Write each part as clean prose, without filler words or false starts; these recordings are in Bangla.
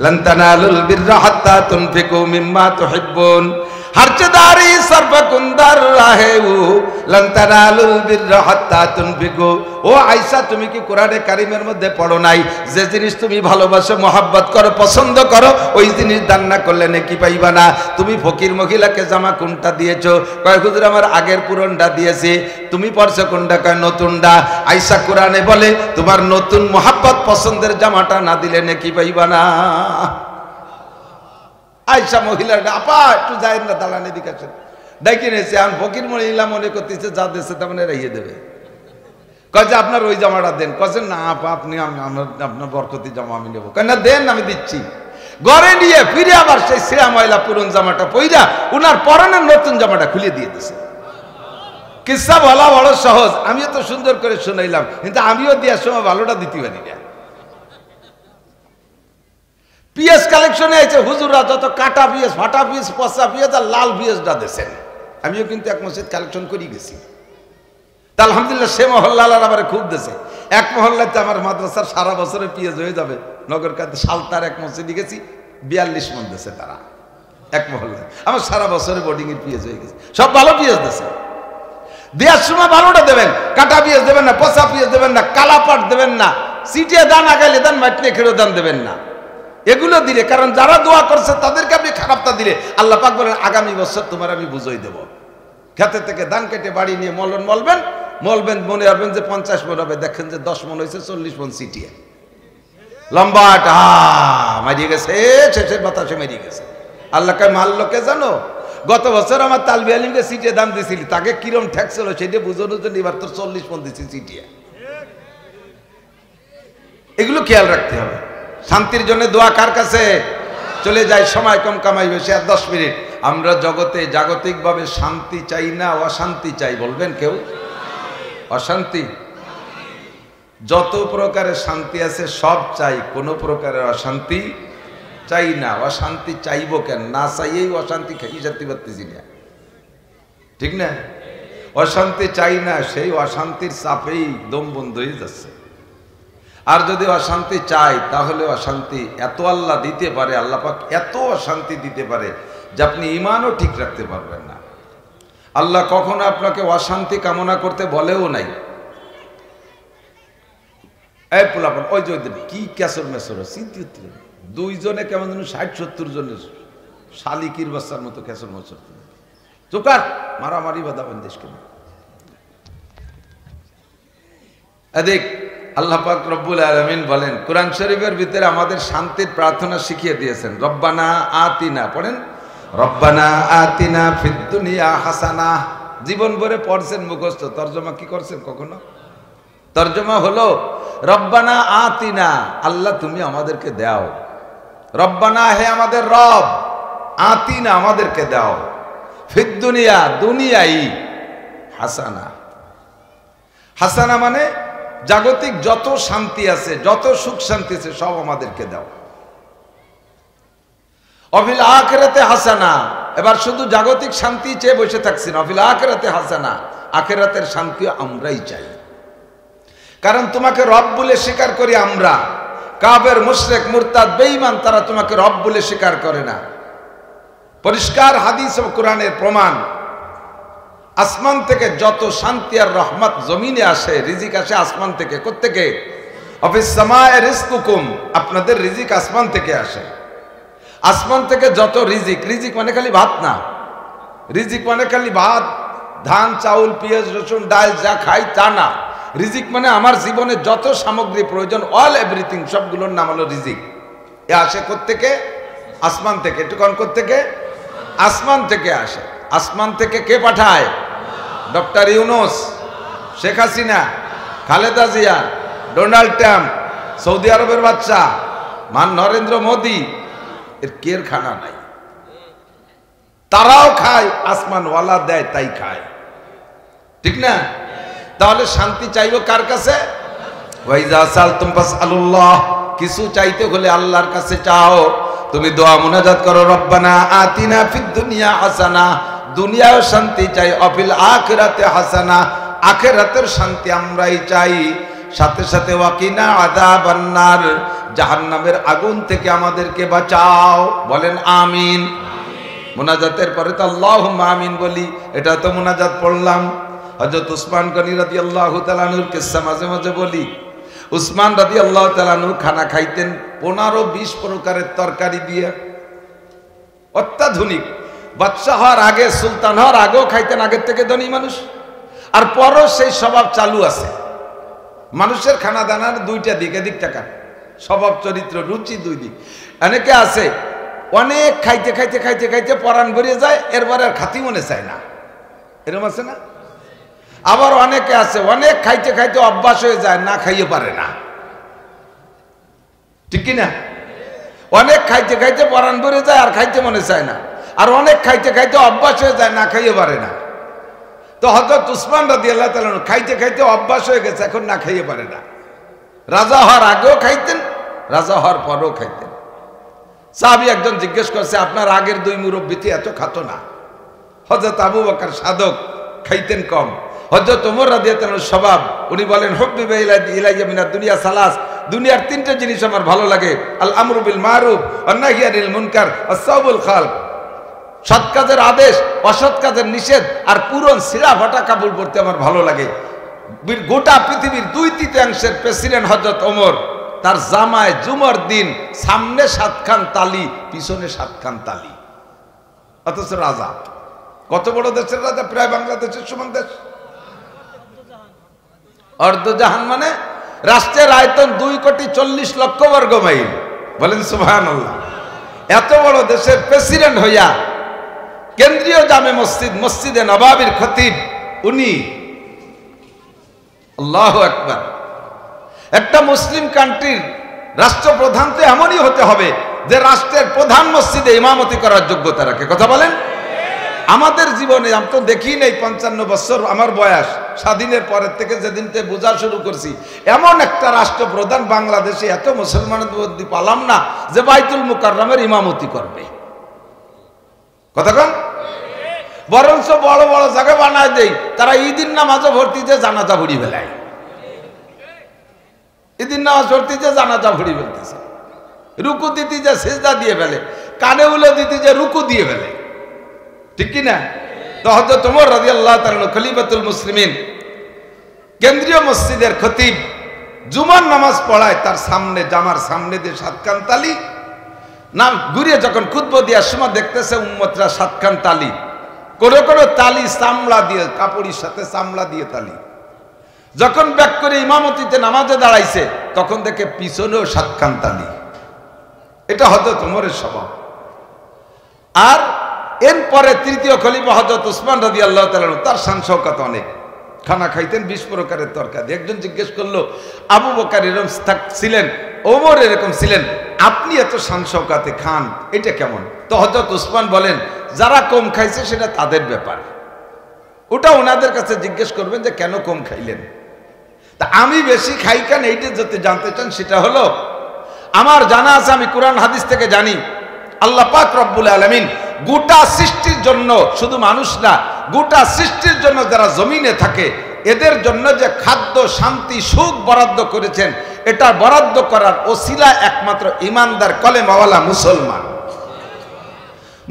লান তানালুল বিররা হাত্তা তুনফিকু মিম্মা তুহিব্বুন হরচদারি সর্বকুন্দার রাহেউ লান তানালুল বিররা হাত্তা তুনফিকু। ও আয়েশা, তুমি কি কোরআনে কারিমের মধ্যে পড়ো নাই যে জিনিস তুমি ভালোবাসো, মহব্বত করো, পছন্দ করো, ওই জিনিস দান না করলে নেকি পাইবা না? তুমি ফকির মহিলাকে জামা কোনটা দিয়েছো? কয় হুজুর আমার আগের পুরনটা দিয়েছি। তুমি পরছো কোনটা? কয় নতুনটা। আয়েশা কোরআনে বলে তোমার নতুন মহব্বত পছন্দের জামাটা না দিলে নেকি পাইবা না। আয়েশা মহিলার আপা একটু যায় না, দালানে দিকে আসেন, দেখে নিয়েছে। আমি ফকির মহিলা মনে করতেছে যা দেশে তেমন রাইয়ে দেবে। কয় যে আপনার ওই জামাটা দেন। কয়েছেন না আপা আপনি আপনার বরকতি জামা আমি নেবো। কয় না দেন, আমি দিচ্ছি। ঘরে নিয়ে ফিরে আবার সেই ছেঁড়া ময়লা পুরন জামাটা পইরা উনার পরনের নতুন জামাটা খুলে দিয়ে দিছে। কিসা বলা বড় সহজ, আমিও তো সুন্দর করে শুনাইলাম, কিন্তু আমিও দেওয়ার সময় ভালোটা দিতে পারি না। পিএস কালেকশনে আছে হুজুরা যত কাটা পিএস, ফাটা পিএস, পচা পিএস আর লাল পিএসটা দিয়েছেন। আমিও কিন্তু এক মসজিদ কালেকশন করে গেছি। তা আলহামদুলিল্লাহ সে মহল্লার আবার খুব দেশে। এক মহল্লাতে আমার মাদ্রাসার সারা বছরের পিএস হয়ে যাবে। নগর কাতে সালতার এক মসজিদে গেছি, 42 মন দেশে তারা এক মহল্লায়। আমার সারা বছরের বোর্ডিং এর পিএস হয়ে গেছে। সব ভালো পিএস দেশে। দেওয়ার সময় ভালোটা দেবেন, কাটা পিএস দেবেন না, পচা পিএস দেবেন না, কালা পাট দেবেন না, সিটিয়ে দান আগাইলে দান, মাটিয়ে খেড়ে দান দেবেন না। এগুলো দিলে, কারণ যারা দোয়া করছে তাদেরকে আপনি খারাপটা দিলে আল্লাহ পাক বলেন আগামী বছর তোমার আমি বুঝাই দেব। খেতে থেকে ধান কেটে বাড়ি নিয়ে মলবেন, মনে রাখবেন যে 50 মন হবে, দেখেন যে 10 মন হয়েছে, 40 মন সিটিয়ে লম্বাটা মারিয়ে গেছে, শেষের বাতাসে মারিয়ে গেছে। আল্লাহকে মারলোকে জানো? গত বছর আমার তালবি আলিমকে সিটিয়ে দাম দিয়েছিলি, তাকে কিরম ঠেকছিল সেটা বুঝানোর জন্য এবার তোর 40 মন দিচ্ছি সিটিয়ে। এগুলো খেয়াল রাখতে হবে। শান্তির জন্য দোয়া কার কাছে? চলে যায়, সময় কম কামাই বেশি। আর 10 মিনিট। আমরা জগতে জাগতিকভাবে শান্তি চাই না, অশান্তি চাই? বলবেন কেউ? অশান্তি, যত প্রকারের শান্তি আছে সব চাই, কোনো প্রকারের অশান্তি চাই না। অশান্তি চাইবো কেন? না চাইয়েই অশান্তি খেয়ে যেতে পারতেছি না, ঠিক না? অশান্তি চাই না, সেই অশান্তির চাপেই দম বন্ধ হয়ে যাচ্ছে। আর যদি অশান্তি চাই তাহলে অশান্তি এত আল্লাহ দিতে পারে, আল্লাহ পাক এত অশান্তি দিতে পারে যে আপনি ঈমানও ঠিক রাখতে পারবেন না। আল্লাহ কখনো আপনাকে অশান্তি কামনা করতে বলেও নাই। এই পোলাপন ওই যে কি ক্যাসর মেসর চিন্তিত, দুইজনে কেমন যেন 60-70 জনের শালিকির বাচ্চার মতো ক্যাসর মেসর, চুকার মারামারি বাদাবান দেশ কেন। এদিক আল্লাহ পাক রব্বুল আলামিন বলেন কোরআন শরীফের ভিতরে আমাদের শান্তির প্রার্থনা শিখিয়ে দিয়েছেন। রব্বানা আতিনা, পড়েন রব্বানা আতিনা ফিদ দুনিয়া হাসানা। জীবন ভরে পড়ছেন, মুখস্থ। তরজমা কি করছেন কখনো? তরজমা হলো রব্বানা আতিনা, আল্লাহ তুমি আমাদেরকে দাও। রব্বানা, হে আমাদের রব, আতিনা আমাদেরকে দাও, ফিদ দুনিয়া, দুনিয়াই, হাসানা। হাসানা মানে জাগতিক যত শান্তি আছে, যত সুখ শান্তি আছে সব আমাদেরকে দাও। অফিল আখিরাতে হাসানা, এবার শুধু জাগতিক শান্তি চেয়ে বসে থাকছি না, অফিল আখিরাতে হাসানা, আখিরাতের শান্তি আমরাই চাই। কারণ তোমাকে রব বলে স্বীকার করি আমরা। কাফের, মুশরিক, মুরতাদ, বেঈমান তারা তোমাকে রব বলে স্বীকার করে না। পরিষ্কার হাদিস ও কোরআনের প্রমাণ। আসমান থেকে যত শান্তি আর রহমত জমিনে আসে, রিজিক আসে আসমান থেকে। কোত্থেকে? অফিস সামায়ে রিজকুকুম, আপনাদের রিজিক আসমান থেকে আসে। আসমান থেকে যত রিজিক, রিজিক মানে খালি ভাত না, রিজিক মানে খালি ভাত, ধান, চাউল, পেঁয়াজ, রসুন, ডাল যা খাই তা না। রিজিক মানে আমার জীবনে যত সামগ্রী প্রয়োজন, অল এভরিথিং, সবগুলোর নাম হলো রিজিক। এ আসে কোত্থেকে? আসমান থেকে। একটু কোন কোত্থেকে? আসমান থেকে আসে। আসমান থেকে কে পাঠায়? Doctor Yunus, Sheikh Hasina, Khaleda Zia, Donald Trump, Saudi আরবের বাদশা, নরেন্দ্র মোদী। এর কের খানা নাই, তারাও খায়, আসমানওয়ালা দেয় তাই খায়, ঠিক না? তাহলে শান্তি চাইবো কার কাছে? ওয়াইজা সালতুম ফাসআলুল্লাহ, কিছু চাইতে হলে আল্লাহর কাছে চাও। তুমি দোয়া মুনাজাত করো, রব্বানা আতিনা ফিদ দুনিয়া হাসানা, দুনিয়াও শান্তি চাই, অফিল আখিরাতে হাসানা, আখিরাতের শান্তি আমরাই চাই। সাথে সাথে ওয়াকিনা আযাবান নার, জাহান্নামের আগুন থেকে আমাদেরকে বাঁচাও। বলেন আমিন। মুনাজাতের পরে তো আল্লাহুম্মা আমিন বলি, এটা তো মুনাজাত পড়লাম। হযরত উসমান গনি রাদিয়াল্লাহু তাআলা আনহুর কিসসা মাঝে মাঝে বলি। উসমান রাদিয়াল্লাহু তাআলা আনহু খানা খাইতেন 15-20 প্রকারের তরকারি দিয়ে, অত্যাধুনিক। বাদশা হওয়ার আগে, সুলতান হওয়ার আগেও খাইতেন, আগের থেকে ধনী মানুষ, আর পরও সেই স্বভাব চালু আছে। মানুষের খানা দানার দুইটা দিক, এদিক টাকা স্বভাব চরিত্র রুচি দুই দিক। অনেকে আছে অনেক খাইতে খাইতে খাইতে খাইতে পরাণ গড়িয়ে যায়, এরপরে আর খাতি মনে চায় না, এরকম আছে না? আবার অনেকে আছে অনেক খাইতে খাইতে অভ্যাস হয়ে যায়, না খাইয়ে পারে না, ঠিক কিনা? অনেক খাইতে খাইতে পরাণ গড়িয়ে যায় আর খাইতে মনে চায় না, আর অনেক খাইতে খাইতে অভ্যাস হয়ে যায়, না খাইয়ে পারে না। তো হযরত উসমান রাদিয়াল্লাহু তাআলা খাইতে খাইতে অভ্যাস হয়ে গেছে, এখন না খাইয়ে পারে না। রাজা হওয়ার আগেও খাইতেন, রাজা হওয়ার পরেও খাইতেন। সাহাবী একজন জিজ্ঞেস করছে, আপনার আগের দুই মুরব্বীতে এত খাতো না? হযরত আবু বকর সাদক, খাইতেন কম। হযরত ওমর রাদিয়াল্লাহু তাআলার স্বভাব, উনি বলেন হুব্বিবা ইলাইয়া মিনাদ দুনিয়া সালাস, দুনিয়ার তিনটে জিনিস আমার ভালো লাগে, আল আমরু বিল মারুফ ওয়ান নাহয়ু আনিল মুনকার ওয়াস সাওবুল খালক, সৎ কাজের আদেশ, অসৎ কাজের নিষেধ, আর পুরন ছিঁড়া ফাটা কাপড় পরতে আমার ভালো লাগে। গোটা পৃথিবীর 2/3 প্রেসিডেন্ট হযরত ওমর, তার জামায় জুমার দিন সামনে 7 খান তালি, পিছনে 7 খান তালি, অথচ রাজা। কত বড় দেশের রাজা, প্রায় বাংলাদেশের সমান দেশ। অর্ধজাহান মানে রাষ্ট্রের আয়তন 2,40,00,000 বর্গ মাইল। বলেন সুবহানাল্লাহ। এত বড় দেশের প্রেসিডেন্ট হইয়া কেন্দ্রীয় জামে মসজিদ, মসজিদে নবাবির খতিব উনি। আল্লাহু আকবার। একটা মুসলিম কান্ট্রির রাষ্ট্রপ্রধান তো এমনই হতে হবে যে রাষ্ট্রের প্রধান মসজিদে ইমামতি করার যোগ্যতা রাখে। কথা বলেন। আমাদের জীবনে আমি তো দেখি নাই, 55 বছর আমার বয়স, স্বাধীনের পরের থেকে যেদিন থেকে বোঝা শুরু করছি, এমন একটা রাষ্ট্রপ্রধান বাংলাদেশে এত মুসলমানের মধ্যে পালাম না যে বাইতুল মুকাররমের ইমামতি করবে। কথা কন। বরঞ্চ বড় বড় জায়গা বানায় দেই, তারা ঈদের নামাজও ভর্তি যে জানাজা ভরি ফেলায়। ঈদের নামাজ ভর্তি যে জানাজা ভরি ফেলতেছে, রুকু দিতে যে সিজদা দিয়ে ফেলে, কানে উলে দিতে যে রুকু দিয়ে ফেলে, ঠিক কি না? তো হযরত ওমর রাদিয়াল্লাহু তাআলা খলিফাতুল মুসলিমিন, কেন্দ্রীয় মসজিদের খতিব, জুমার নামাজ পড়ায়, তার সামনে জামার সামনে দিয়ে 7 খান তালি, নাম ঘুরিয়ে যখন খুতবা দেওয়ার সময় দেখতেছে উম্মতরা 7 খান তালি, কোনো কোনো তালি চামড়া দিয়ে, কাপড়ের সাথে চামড়া দিয়ে তালি। যখন ব্যাক করে ইমামতিতে নামাজে দাঁড়াইছে, তখন দেখে পিছনেও 7 খান তালি। এটা হযরত ওমরের স্বভাব। আর এরপরে তৃতীয় খলিফা হযরত উসমান রাদিয়াল্লাহু তাআলা, তার শান শওকত অনেক। খানা খাইতেন 20 প্রকারের তরকারি। একজন জিজ্ঞেস করলো, আবু বকর এরকম ছিলেন, ওমর এরকম ছিলেন, আপনি এত শান শওকতে খান, এটা কেমন? তো হযরত উসমান বলেন, যারা কম খাইছে সেটা তাদের ব্যাপার, ওটা ওনাদের কাছে জিজ্ঞেস করবেন যে কেন কম খাইলেন। তা আমি বেশি খাই কেন, এইটা যদি জানতে চান, সেটা হলো আমার জানা আছে, আমি কোরআন হাদিস থেকে জানি, আল্লাহ পাক রব্বুল আলামিন গোটা সৃষ্টির জন্য, শুধু মানুষ না, গোটা সৃষ্টির জন্য যারা জমিনে থাকে, এদের জন্য যে খাদ্য, শান্তি, সুখ বরাদ্দ করেছেন, এটা বরাদ্দ করার ওসিলা একমাত্র ইমানদার কলেমাওয়ালা মুসলমান।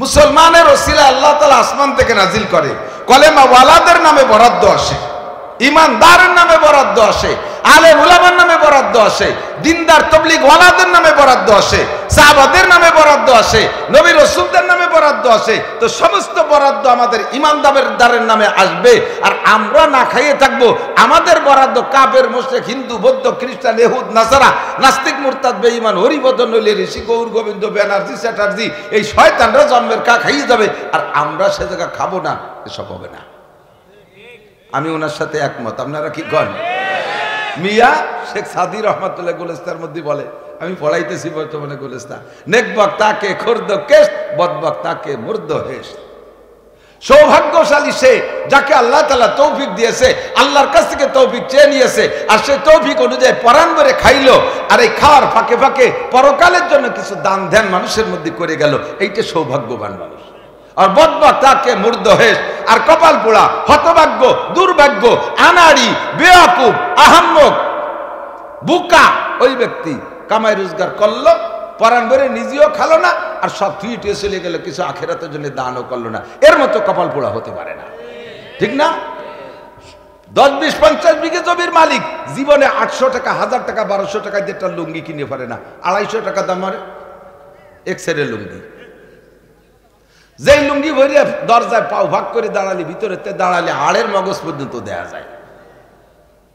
মুসলমানের ওসিলা আল্লাহ তাআলা আসমান থেকে নাজিল করে, কলেমাওয়ালাদের নামে বরাদ্দ আসে, ইমানদারের নামে বরাদ্দ আসে, আলেম উলামার নামে বরাদ্দ আসে, দিনদার তবলিগ ওয়ালাদের নামে বরাদ্দ আসে, সাহাবাদের নামে বরাদ্দ আসে, নবী রাসূলদের নামে বরাদ্দ আসে। তো সমস্ত বরাদ্দ আমাদের ইমানদারের নামে আসবে, আর আমরা না খাইয়ে থাকবো। আমাদের বরাদ্দ কাফের, মুশরিক, হিন্দু, বৌদ্ধ, খ্রিস্টান, ইহুদ, নাসারা, নাস্তিক, মুরতাদ, বেঈমান, হরিবদন, নইলে ঋষি, গৌর গোবিন্দ, ব্যানার্জি, চ্যাটার্জি, এই শয়তানরা জন্মের কা খাইয়ে যাবে, আর আমরা সে জায়গা খাবো না। এসব হবে না। আমি ওনার সাথে একমত। আপনারা কি করেন? মিয়া শেখ সাদি রহমাতুল্লাহ গুলিস্তার মধ্যে বলে, আমি পড়াইতেছি বর্তমানে গুলিস্তা, নেক বক্তাকে খুর্দ কেশ, বদ বক্তাকে মুর্দ হেশ। সৌভাগ্যশালী সে যাকে আল্লাহ তাআলা তৌফিক দিয়েছে, আল্লাহর কাছ থেকে তৌফিক চেয়ে নিয়েছে, আর সে তৌফিক অনুযায়ী পরাণ করে খাইলো, আর এই খাওয়ার ফাঁকে ফাঁকে পরকালের জন্য কিছু দান ধ্যান মানুষের মধ্যে করে গেল, এইটা সৌভাগ্যবান মানুষ। আর বদবক্তাকে মুর্দ হেশ, আর কপাল পোড়া, হতভাগ্য, দুর্ভাগ্য, আনাড়ি, বেয়াকুব, আহাম্মক, বুকা ওই ব্যক্তি কামাই রোজগার করলো, পরাণ ভরে নিজেও খালো না, আর সব থুইটে চলে গেল, কিছু আখেরাতের জন্য দানও করলো না। এর মতো কপাল পোড়া হতে পারে না, ঠিক না? 10, 20, 50 বিঘে জমির মালিক জীবনে 800 টাকা, 1000 টাকা, 1200 টাকা দিয়ে একটা লুঙ্গি কিনে পারে না, 250 টাকা দামের এক সেরের লুঙ্গি। যেই লুঙ্গি ভরিয়া দরজায় পাও ভাগ করে দাঁড়ালে, ভিতরে দাঁড়ালে হাড়ের মগজ পর্যন্ত দেয়া যায়।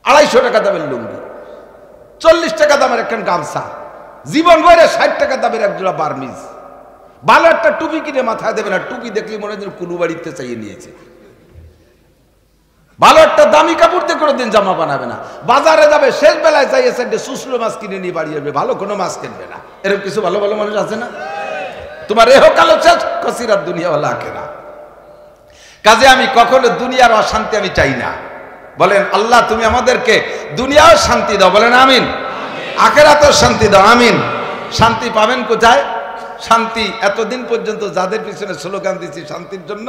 250 টাকা দামের লুঙ্গি, 40 টাকা দামের একখান গামছা, জীবন ভরে 60 টাকা দামের এক জোড়া বার্মিজ। ভালো একটা টুপি কিনে মাথায় দেবে না, টুপি দেখলে মনে হয় কুলু বাড়িতে চাইয়ে নিয়েছে। ভালো একটা দামি কাপড় দিয়ে কোনোদিন জামা বানাবে না। বাজারে যাবে, শেষ বেলায় যাইয়ে সাইডে শুষ্লো মাছ কিনে নিয়ে বাড়ি আসবে, ভালো কোনো মাছ কিনবে না। এরকম কিছু ভালো ভালো মানুষ আছে না? তোমার এহ কালো শেষ, কসিরাত দুনিয়াওয়ালা আখেরা। কাজে আমি কখনো দুনিয়ার অশান্তি আমি চাই না। বলেন আল্লাহ তুমি আমাদেরকে দুনিয়াও শান্তি দাও, বলেন আমিন। আখেরাতেও শান্তি দাও, আমিন। শান্তি পাবেন কোথায়? শান্তি এতদিন পর্যন্ত যাদের পিছনে স্লোগান দিচ্ছি শান্তির জন্য,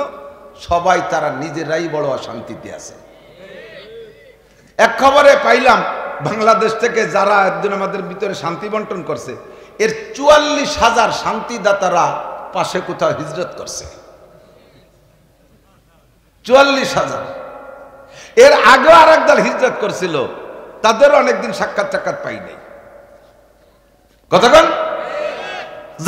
সবাই তারা নিজেরাই বড় অশান্তিতে আছে। এক খবরে পাইলাম বাংলাদেশ থেকে যারা একজন আমাদের ভিতরে শান্তি বন্টন করছে, এর 44,000 শান্তিদাতারা পাশে কোথাও হিজরত করছে। 44,000। এর আগেও আর একদল হিজরত করছিল, তাদেরও অনেকদিন সাক্ষাৎ পাই নাই। কতক্ষণ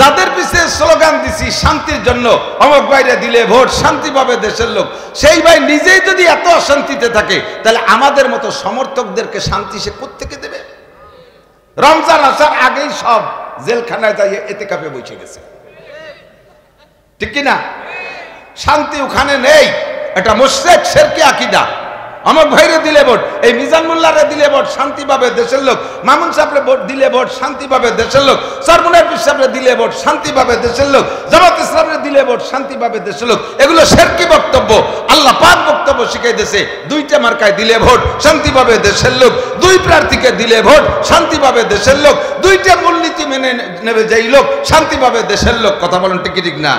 যাদের পিছিয়ে স্লোগান দিছি শান্তির জন্য, অমুক ভাইরে দিলে ভোট, শান্তি পাবে দেশের লোক, সেই ভাই নিজেই যদি এত অশান্তিতে থাকে, তাহলে আমাদের মতো সমর্থকদেরকে শান্তি সে কোত্থেকে দেবে? রমজান আসার আগেই সব জেলখানায় যাইয়ে এতেকাফে বসে গেছে, ঠিক কিনা? শান্তি ওখানে নেই। এটা মুশরিক শিরকি আকীদা। অমুক ভাইরে দিলে ভোট, এই মিজান মোল্লারে দিলে ভোট, শান্তি পাবে দেশের লোক। মামুন সাহেবরে ভোট দিলে ভোট, শান্তি পাবে দেশের লোক। সরমুনার পীর সাহেবরে দিলে ভোট, শান্তি পাবে দেশের লোক। জামাত ইসলামরে দিলে ভোট, শান্তি পাবে দেশের লোক। এগুলো শিরকি বক্তব্য। আল্লাহ পাক বক্তব্য শিখাই দিয়েছে, 2টা মার্কায় দিলে ভোট, শান্তি পাবে দেশের লোক। 2 প্রার্থীকে দিলে ভোট, শান্তি পাবে দেশের লোক। 2টা মূলনীতি মেনে নেবে যেই লোক, শান্তি পাবে দেশের লোক। কথা বলেন ঠিক না?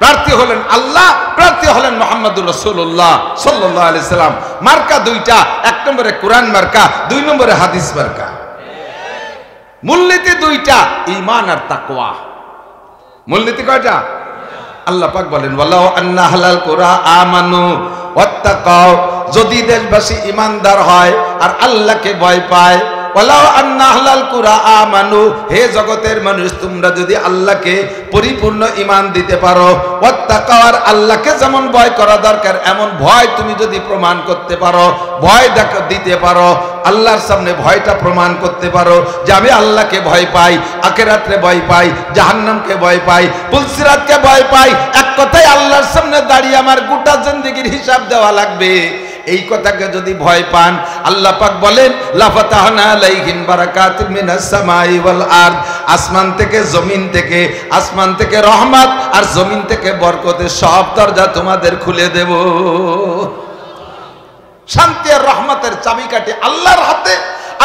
প্রার্থী হলেন আল্লাহ, প্রার্থী হলেন মুহাম্মদুর রাসূলুল্লাহ সাল্লাল্লাহু আলাইহি সাল্লাম। মার্কা 2টা, 1 নম্বরে কোরআন মার্কা, 2 নম্বরে হাদিস মার্কা। মূলনীতি 2টা, ঈমান আর তাকওয়া। মূলনীতি কয়টা? আল্লাহ পাক বলেন ওয়ালাউ আন্না আহলাল কুরা আমানু ওয়াত্তাকাও, যদি দেশবাসী ঈমানদার হয় আর আল্লাহকে ভয় পায়। ওয়ালাউ আন্না আহলাল কুরা আমানু, হে জগতের মানুষ তোমরা যদি আল্লাহকে পরিপূর্ণ ঈমান দিতে পারো, ওয়াত্তাকাও, আর আল্লাহকে যেমন ভয় করা দরকার এমন ভয় তুমি যদি প্রমাণ করতে পারো, ভয় দিতে পারো, আল্লাহর সামনে ভয়টা প্রমাণ করতে পারো যে আমি আল্লাহকে ভয় পাই, আখিরাতে ভয় পাই, জাহান্নামকে ভয় পাই, পুলসিরাতকে ভয় পাই, এক কথায় আল্লাহর সামনে দাঁড়িয়ে আমার গোটা জিন্দেগির হিসাব দেওয়া লাগবে, এই কথাকে যদি ভয় পান, আল্লাহ পাক বলেন লাফাতাহনা আলাইহিম বারাকাতিন মিনাস সামাই ওয়াল আরদ, আসমান থেকে জমিন থেকে, আসমান থেকে রহমত আর জমিন থেকে বরকতের সব দরজা তোমাদের খুলে দেব। শান্তি আর রহমতের চাবিকাঠি আল্লাহর হাতে।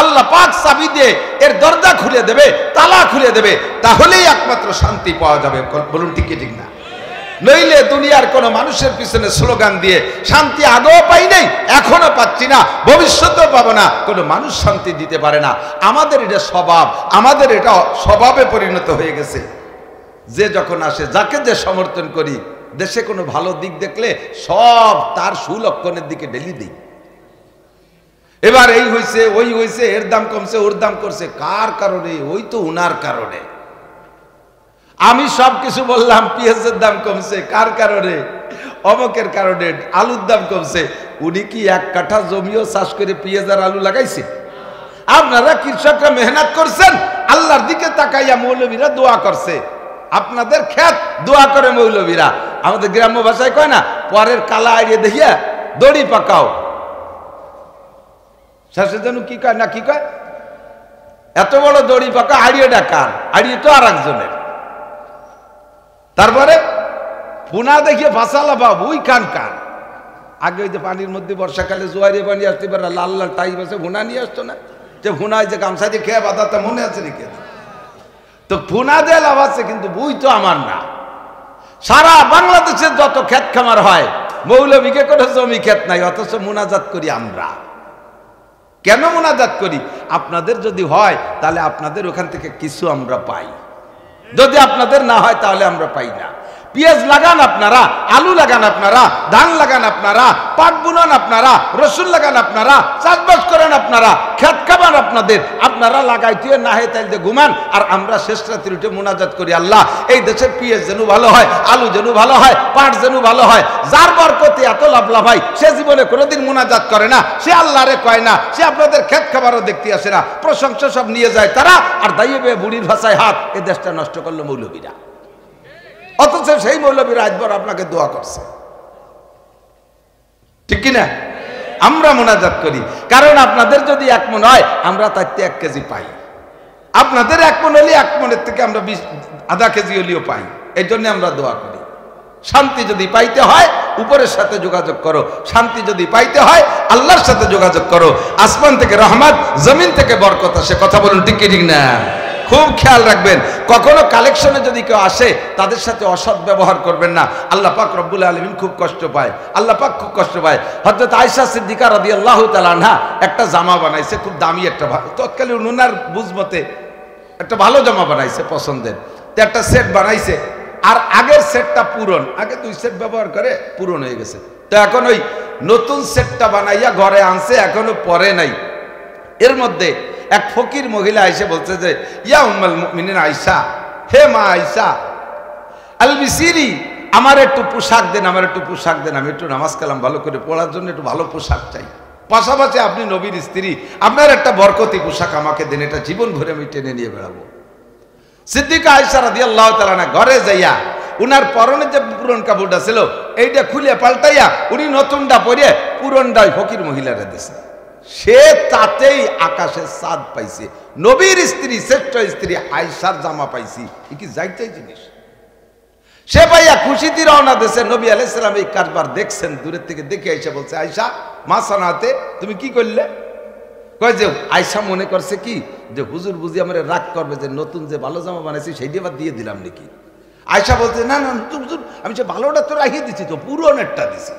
আল্লাহ পাক চাবি দিয়ে এর দরজা খুলে দেবে, তালা খুলে দেবে, তাহলেই একমাত্র শান্তি পাওয়া যাবে। বলুন ঠিক না? নইলে দুনিয়ার কোন মানুষের পিছনে স্লোগান দিয়ে শান্তি আগেও পাই নাই, এখনো পাচ্ছি না, ভবিষ্যতেও পাবো না, কোনো মানুষ শান্তি দিতে পারে না। আমাদের এটা স্বভাব, আমাদের এটা স্বভাবে পরিণত হয়ে গেছে। যে যখন আসে, যাকে যে সমর্থন করি, দেশে কোনো ভালো দিক দেখলে সব তার সুলক্ষণের দিকে ঢেলি দিই। এবার এই হয়েছে, ওই হয়েছে, এর দাম কমছে, ওর দাম করছে, কার কারণে? ওই তো উনার কারণে। আমি সব কিছু বললাম, পেঁয়াজের দাম কমছে, কার কারণে? অমকের কারণে। আলুর দাম কমছে, উনি কি 1 কাঠা জমিও চাষ করে পেঁয়াজ আর আলু লাগাইছে? আপনারা কৃষকরা মেহনত করছেন, আল্লাহর দিকে তাকাইয়া মৌলবীরা দোয়া করছে। আপনাদের ক্ষেত দোয়া করে মৌলবীরা। আমাদের গ্রাম্য ভাষায় কয় না, পরের কালা আইড়িয়ে দেখিয়া দড়ি পাকাও। শেষে যেন কি কয় না, কি কয়, এত বড় দড়ি পাকা আড়িয়ে ডাকার, আড়িয়ে তো আর একজনের। তারপরে পুনা দেখিয়ে ফাঁসালা বাবু ওই কান কান। আগে ওই যে পানির মধ্যে বর্ষাকালে জোয়ারে পানি আসতে পারে, লাল লাল টাইপ আছে, ভুনা নিয়ে আসতো না, যে ভুনায় যে গামছা দিয়ে খেয়ে বাঁধাতে মনে আছে নাকি? তো ভুনা দিয়ে লাভ আছে, কিন্তু বই তো আমার না। সারা বাংলাদেশের যত ক্ষেত খামার হয়, মৌলবীকে কোনো জমি ক্ষেত নাই, অথচ মুনাজাত করি আমরা। কেন মোনাজাত করি? আপনাদের যদি হয় তাহলে আপনাদের ওখান থেকে কিছু আমরা পাই, যদি আপনাদের না হয় তাহলে আমরা পাই না। পেঁয়াজ লাগান আপনারা, আলু লাগান আপনারা, ধান লাগান আপনারা, পাট বুনান আপনারা, রসুন লাগান আপনারা, চাষবাস করেন আপনারা, খেত খাবান আপনাদের, আপনারা লাগাই তুই না হয় তাইলে ঘুমান, আর আমরা শেষ রাত্রি উঠে মোনাজাত করি, আল্লাহ এই দেশের পেঁয়াজ যেন ভালো হয়, আলু যেন ভালো হয়, পাট যেন ভালো হয়। যার বরকতে এত লাভ হয় সে জীবনে কোনোদিন মোনাজাত করে না, সে আল্লাহরে কয় না, সে আপনাদের খেত খাবারও দেখতে আসে না, প্রশংসা সব নিয়ে যায় তারা, আর দাইয়ে বুড়ির ভাষায় হাত। এই দেশটা নষ্ট করলো মৌলবীরা, অথচ সেই মৌলবী রাতভর আপনাকে দোয়া করছে, ঠিক কিনা? আমরা মোনাজাত করি কারণ আপনাদের যদি 1 মণ হয় আমরা তাইতে 1 কেজি পাই, আপনাদের 1 মণ হলে 1 মণের থেকে আমরা 0.5 কেজি হলেও পাই, এই জন্য আমরা দোয়া করি। শান্তি যদি পাইতে হয় উপরের সাথে যোগাযোগ করো, শান্তি যদি পাইতে হয় আল্লাহর সাথে যোগাযোগ করো। আসমান থেকে রহমত, জমিন থেকে বরকত আসে। কথা বলুন ঠিক কি ঠিক না? খুব খেয়াল রাখবেন, কখনো কালেকশনে যদি কেউ আসে তাদের সাথে অসৎ ব্যবহার করবেন না। আল্লাহ পাক রব্বুল আলামিন খুব কষ্ট পায়, আল্লাহ পাক খুব কষ্ট পায়। হযরত আয়েশা সিদ্দিকা রাদিয়াল্লাহু তাআলা আনহা একটা জামা বানাইছে, খুব দামি একটা, তৎকালীন ওনার বুঝমতে একটা ভালো জামা বানাইছে পছন্দের, তো একটা সেট বানাইছে, আর আগের সেটটা পুরন, আগে 2 সেট ব্যবহার করে পুরন হয়ে গেছে, তো এখন ওই নতুন সেটটা বানাইয়া ঘরে আনছে, এখনো পরে নাই। এর মধ্যে এক ফকির মহিলা এসে বলছে যে ইয়া উম্মুল মুমিনিন আয়েশা, হে মা আয়েশা, আলবিসিরি, আমার একটু পোশাক দেন, আমার একটু পোশাক দেন, আমি একটু নামাজ কালাম ভালো করে পড়ার জন্য একটু ভালো পোশাক চাই, পাশাপাশি আপনি নবীর স্ত্রী, আপনার একটা বরকতি পোশাক আমাকে দেন, এটা জীবন ভরে আমি টেনে নিয়ে বেড়াবো। সিদ্দিকা আয়েশা রাদিয়াল্লাহু তাআলা না ঘরে যাইয়া উনার পরনে যে পুরন কাপড়টা ছিল এইটা খুলে পাল্টাইয়া উনি নতুনটা পরে পুরনটাই ফকির মহিলারা দিছে। সে তাতেই আকাশের চাঁদ পাইছে, নবীর স্ত্রী, শ্রেষ্ঠ স্ত্রী আয়েশার জামা পাইছি, এ কি যাইতাই জিনিস। সে পাইয়া খুশিতে রওনা দিয়েছে। নবী আলাইহিস সালাম এই কারবার দেখছেন, দূরের থেকে দেখে আয়েশা বলছে, আয়েশা মা সানাতে তুমি কি করলে? কয় যে আয়েশা মনে করছে কি যে হুজুর বুঝি আমার রাগ করবে যে নতুন যে ভালো জামা বানাইছি সেইটা আবার দিয়ে দিলাম নাকি। আয়েশা বলছে না না হুজুর, আমি যে ভালোটা তো রাখিয়ে দিচ্ছি, তো পুরনেরটা দিছি।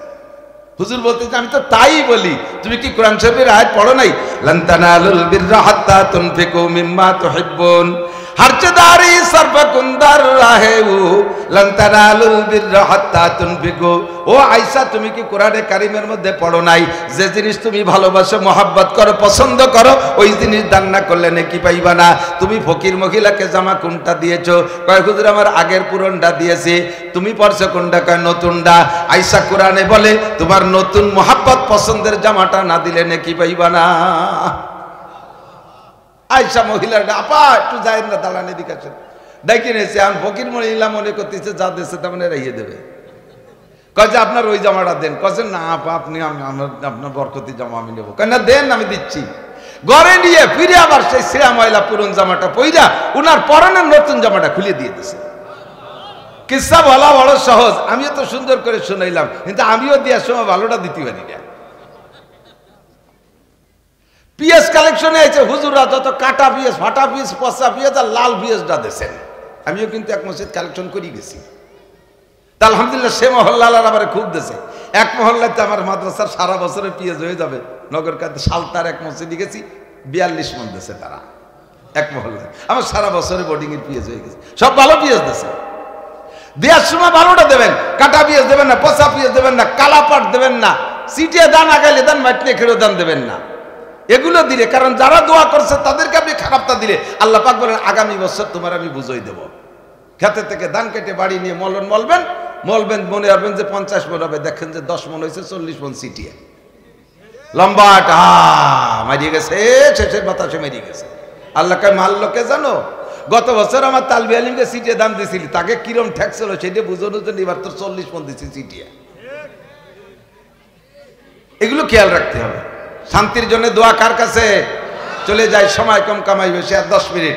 হুজুর বলতে আমি তো তাই বলি, তুমি কি কোরআন শরীফের আয়াত পড়ো নাই? লান তানালুল বিররা হাত্তা তুনফিকু মিম্মা তুহিব্বুন, হরচদারি সর্বকুন্দার রাহেউ, লান তানালুল বিররা হাত্তা তুনফিকু। ও আয়েশা, তুমি কি কোরআনে কারিমের মধ্যে পড়ো নাই যে জিনিস তুমি ভালোবাসো, মহব্বত করো, পছন্দ করো, ওই জিনিস দান না করলে নেকি পাইবা না? তুমি ফকির মহিলাকে জামা কোনটা দিয়েছো? কয় হুজুর আমার আগের পুরনটা দিয়েছি। তুমি পড়ছো কোনটা? কয় নতুনটা। আয়েশা কোরআনে বলে তোমার নতুন মহব্বত পছন্দের জামাটা না দিলে নেকি পাইবা না। আয়েশা মহিলাটা আপা একটু যায় না, দালানে দিকে দেখে নিয়েছে, আমি ফকির মহিলা মনে করতেছে যা দেশে তেমন রাইয়ে দেবে। কয় যে আপনার ওই জামাটা দেন। কছে না আপা আপনি, আপনার বরকতি জামা আমি নেবো। কয় না দেন, আমি দিচ্ছি। ঘরে নিয়ে ফিরে আবার সেই শ্রেয়া ময়লা পুরন জামাটা পইরা উনার পরনের নতুন জামাটা খুলে দিয়ে দিছে। কিসা বলা বড় সহজ, আমিও তো সুন্দর করে শুনাইলাম, কিন্তু আমিও দেওয়ার সময় ভালোটা দিতে পারি না। পিএস কালেকশনে আছে হুজুরা যত কাটা পিএস, ফাটা পিএস, পচা পিএস আর লাল পিএসটা দিয়েছেন। আমিও কিন্তু এক মসজিদ কালেকশন করে গেছি, তা আলহামদুলিল্লাহ সে মহল্লার আমার খুব দেশে। এক মহল্লাতে আমার মাদ্রাসার সারা বছরের পিএস হয়ে যাবে। নগর কাতে সালতার এক মসজিদে গেছি, 42 মণ দেশে তারা এক মহল্লায়। আমার সারা বছরের বোর্ডিং এর পিএস হয়ে গেছে, সব ভালো পিএস দেশে। দেওয়ার সময় ভালোটা দেবেন, কাটা পিএস দেবেন না, পচা পিএস দেবেন না, কালা পাট দেবেন না, সিটিয়ে দান আগাইলে দান, মাইটনে খেড়ে দান দেবেন না। এগুলো দিলে, কারণ যারা দোয়া করছে তাদেরকে আপনি খারাপটা দিলে আল্লাহ পাক বলেন আগামী বছর তোমার আমি বুঝাই দেব। খেতে থেকে ধান কেটে বাড়ি নিয়ে মলবেন, মনে রাখবেন যে 50 মণ হবে, দেখেন যে 10 মণ হয়েছে, 40 মণ সিটিয়ে লম্বাটা মারিয়ে গেছে, শেষের বাতাসে মারিয়ে গেছে। আল্লাহ কে মারলোকে জানো? গত বছর আমার তালবি আলিমকে সিটিয়ে দাম দিয়েছিলি, তাকে কিরম ঠেকছিল সেটা বুঝানোর জন্য এবার তোর 40 মণ দিচ্ছি সিটিয়ে। এগুলো খেয়াল রাখতে হবে। শান্তির জন্য দোয়া কার কাছে? চলে যায়, সময় কম, কামাই বেশি, আর 10 মিনিট।